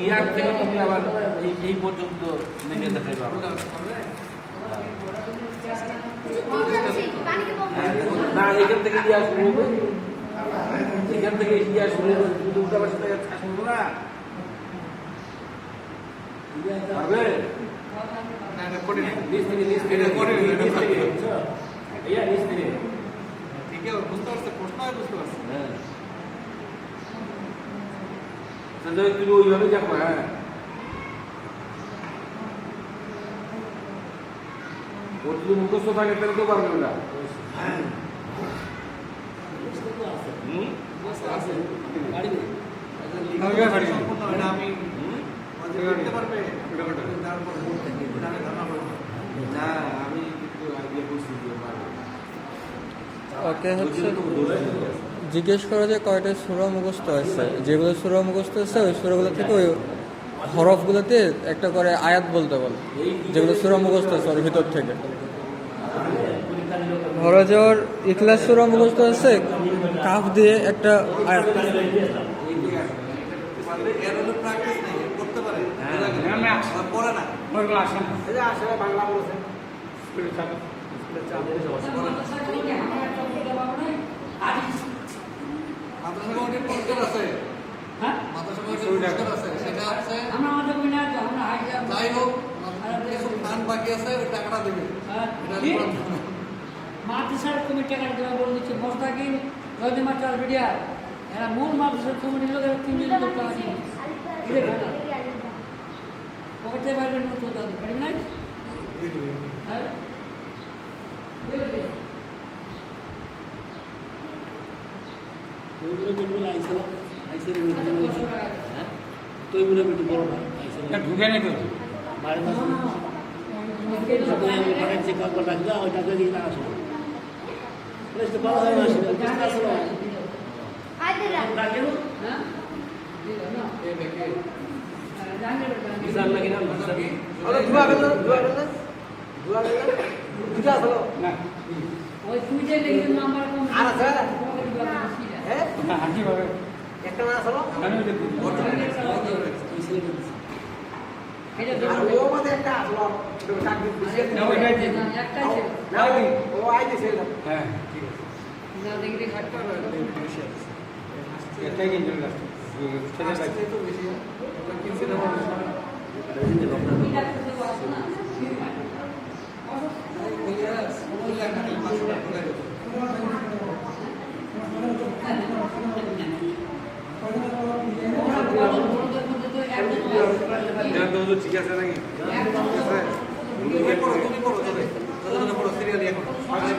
ইয়ার থেকে তুমি আবার এই পর্যন্ত নেমে দেখাইবা না, এখান থেকে ইয়া শুরু হবে, এখান থেকে ইয়া শুরু হবে, শুধু উল্টা পাশে শুনবো না পারবে নিচ থেকে ইয়া নিচ থেকে ঠিক আছে, বুঝতে পারছে, প্রশ্ন বুঝতে পারছে। হ্যাঁ তুমি ওইভাবে যাবো। হ্যাঁ ওর যদি মুখস্থ থাকে তাহলে তো পারবে না। ওকে হচ্ছে জিজ্ঞেস করা যে কয়টা সূরা মুখস্থ আছে, যেগুলো সূরা মুখস্থ আছে ওই সূরাগুলো থেকে ওই হরফগুলোতে একটা করে আয়াত বলতে বল, যেগুলো সূরা মুখস্থ আছে ওর ভিতর থেকে। ধরো যে ওর ইখলাস সূরা মুখস্থ আছে, কাফ দিয়ে একটা আয়াত। মাদ্রাসার কমিটি টাকা দেওয়া বলে দিচ্ছে মোস্তাকিম রোজি মাস্টার ভিডিয়া এরা মূল মাদ্রাসার কমিটির লোকের 3 জন লোক টাকা দিয়ে পকেটে পারবেন না তো দাদু পারবেন না। হ্যাঁ ঢুকে নেই তো ওই সুইচে লেগে নাম্বার কম একটা না আসলো এটা ও মধ্যে একটা আসলো ও আই দিছে। হ্যাঁ ঠিক আছে, না দেখলে ঘাটটা এটাই কিন্তু ছেলে তো বেশি কিনছে না ঠিক আছে নাকি? সিরিয়ালি এখন আমি